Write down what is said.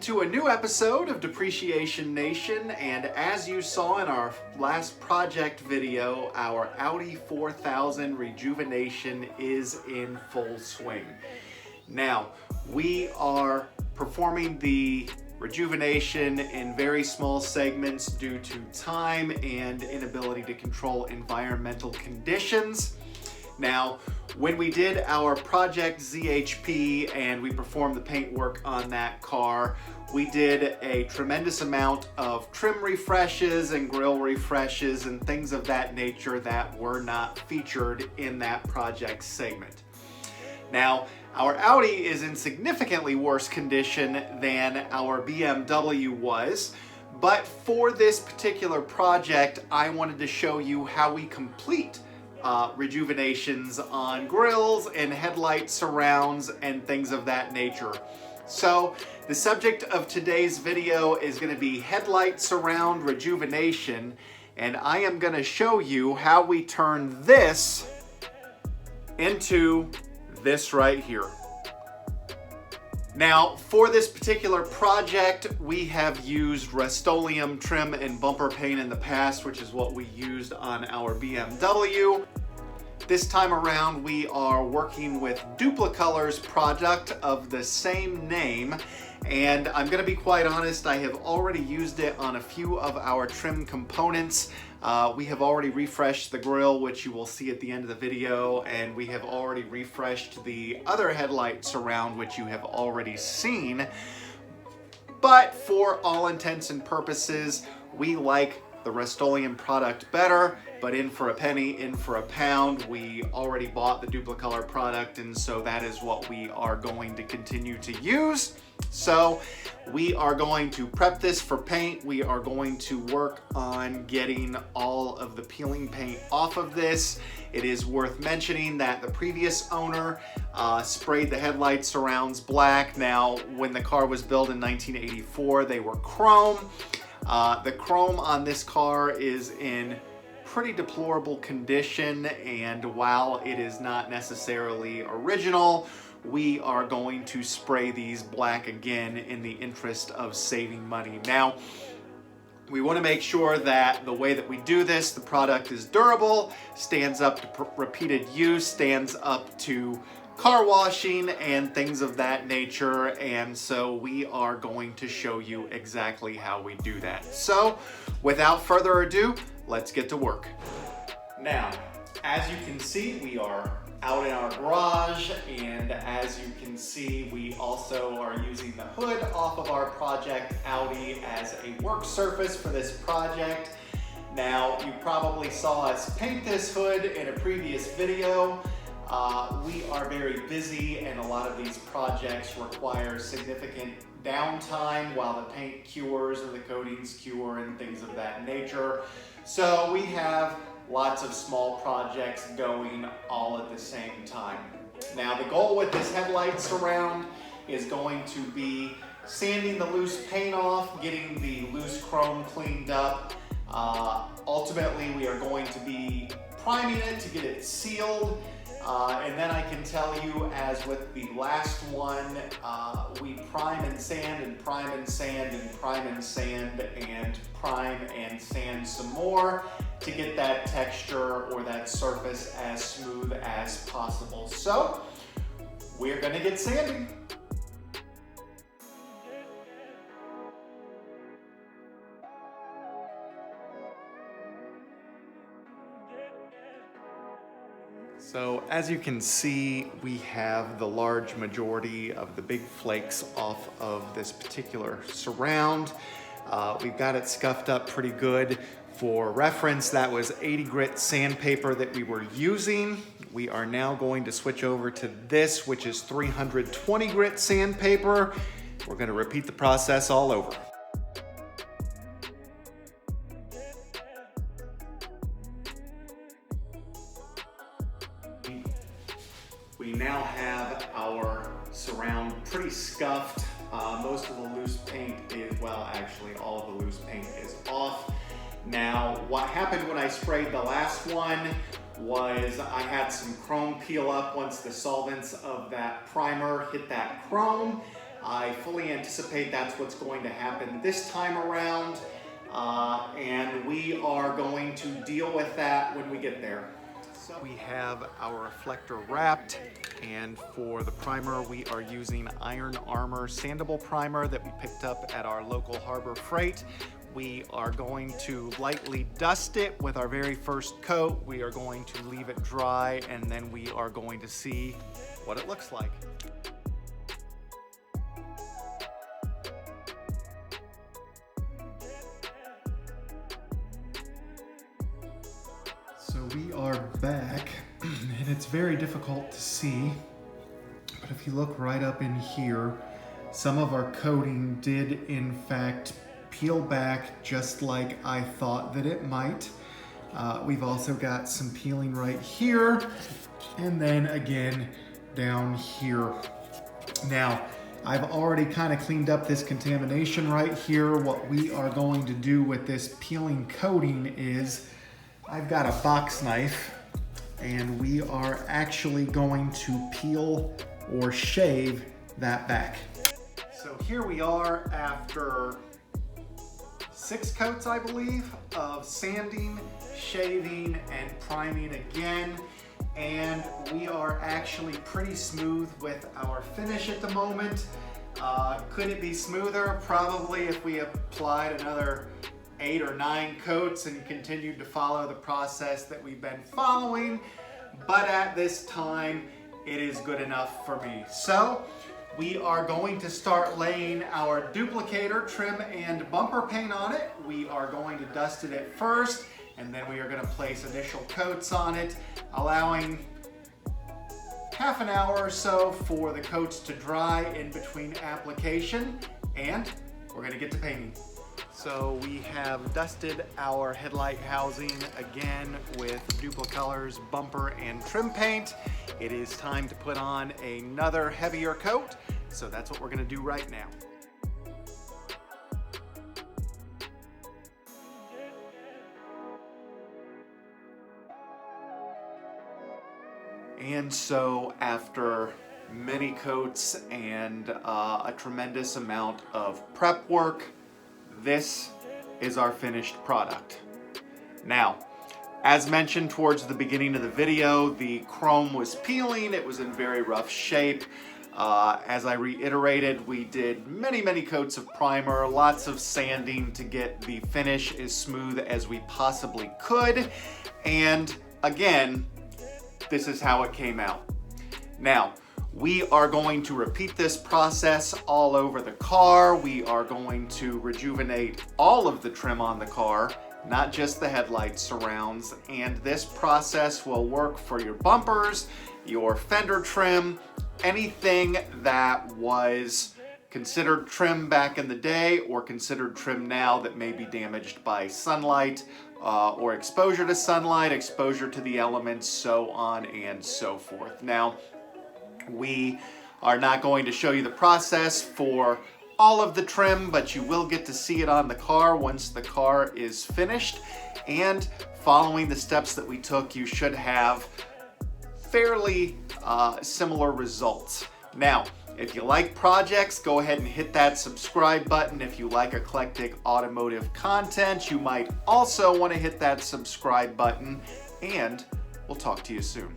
to a new episode of Depreciation Nation, and as you saw in our last project video, our Audi 4000 rejuvenation is in full swing. Now, we are performing the rejuvenation in very small segments due to time and inability to control environmental conditions. Now, when we did our Project ZHP and we performed the paint work on that car, we did a tremendous amount of trim refreshes and grille refreshes and things of that nature that were not featured in that project segment. Now, our Audi is in significantly worse condition than our BMW was, but for this particular project, I wanted to show you how we complete rejuvenations on grills and headlight surrounds and things of that nature. So the subject of today's video is going to be headlight surround rejuvenation, and I am going to show you how we turn this into this right here. Now, for this particular project, we have used Rust-Oleum trim and bumper paint in the past, which is what we used on our BMW. This time around, we are working with Duplicolor's product of the same name, and I'm going to be quite honest, I have already used it on a few of our trim components. We have already refreshed the grille, which you will see at the end of the video, and we have already refreshed the other headlight surround, which you have already seen. But for all intents and purposes, we like the Rust-Oleum product better, but in for a penny, in for a pound. We already bought the Duplicolor product, and so that is what we are going to continue to use. So we are going to prep this for paint. We are going to work on getting all of the peeling paint off of this. It is worth mentioning that the previous owner sprayed the headlight surrounds black. Now, when the car was built in 1984, they were chrome. The chrome on this car is in pretty deplorable condition, and while it is not necessarily original, we are going to spray these black again in the interest of saving money. Now, we want to make sure that the way that we do this, the product is durable, stands up to repeated use, stands up to car washing and things of that nature, and so we are going to show you exactly how we do that. So, without further ado, let's get to work. Now, as you can see, we are out in our garage, and as you can see, we also are using the hood off of our Project Audi as a work surface for this project. Now, you probably saw us paint this hood in a previous video. We are very busy, and a lot of these projects require significant downtime while the paint cures and the coatings cure and things of that nature. So we have lots of small projects going all at the same time. Now, the goal with this headlight surround is going to be sanding the loose paint off, getting the loose chrome cleaned up. Ultimately, we are going to be priming it to get it sealed. And then I can tell you, as with the last one, we prime and sand and prime and sand and prime and sand and prime and sand some more to get that texture or that surface as smooth as possible. So, we're gonna get sanding. So as you can see, we have the large majority of the big flakes off of this particular surround. We've got it scuffed up pretty good. For reference, that was 80 grit sandpaper that we were using. We are now going to switch over to this, which is 320 grit sandpaper. We're going to repeat the process all over. We now have our surround pretty scuffed. Most of the loose paint is, well, actually all of the loose paint is off. Now, what happened when I sprayed the last one was I had some chrome peel up once the solvents of that primer hit that chrome. I fully anticipate that's what's going to happen this time around, and we are going to deal with that when we get there. So we have our reflector wrapped, and for the primer we are using Iron Armor sandable primer that we picked up at our local Harbor Freight. We are going to lightly dust it with our very first coat. We are going to leave it dry, and then we are going to see what it looks like. So we are back, and it's very difficult to see, but if you look right up in here, some of our coating did in fact peel back just like I thought that it might. We've also got some peeling right here, and then again down here. Now, I've already kind of cleaned up this contamination right here. What we are going to do with this peeling coating is I've got a box knife, and we are actually going to peel or shave that back. So here we are after 6 coats, I believe, of sanding, shaving, and priming again. And we are actually pretty smooth with our finish at the moment. Could it be smoother? Probably, if we applied another 8 or 9 coats and continued to follow the process that we've been following. But at this time, it is good enough for me. So we are going to start laying our duplicator, trim, and bumper paint on it. We are going to dust it at first, and then we are going to place initial coats on it, allowing half an hour or so for the coats to dry in between application, and we're going to get to painting. So we have dusted our headlight housing again with Duplicolor's bumper and trim paint. It is time to put on another heavier coat, so that's what we're going to do right now. And so after many coats and a tremendous amount of prep work, this is our finished product. Now, as mentioned towards the beginning of the video, the chrome was peeling. It was in very rough shape. As I reiterated, we did many coats of primer, lots of sanding to get the finish as smooth as we possibly could. And again, this is how it came out. Now, we are going to repeat this process all over the car. We are going to rejuvenate all of the trim on the car, not just the headlight surrounds. And this process will work for your bumpers, your fender trim, anything that was considered trim back in the day or considered trim now that may be damaged by sunlight or exposure to sunlight, exposure to the elements, so on and so forth. Now, we are not going to show you the process for all of the trim, but you will get to see it on the car once the car is finished. And following the steps that we took, you should have fairly similar results. Now, if you like projects, go ahead and hit that subscribe button. If you like eclectic automotive content, you might also want to hit that subscribe button, and we'll talk to you soon.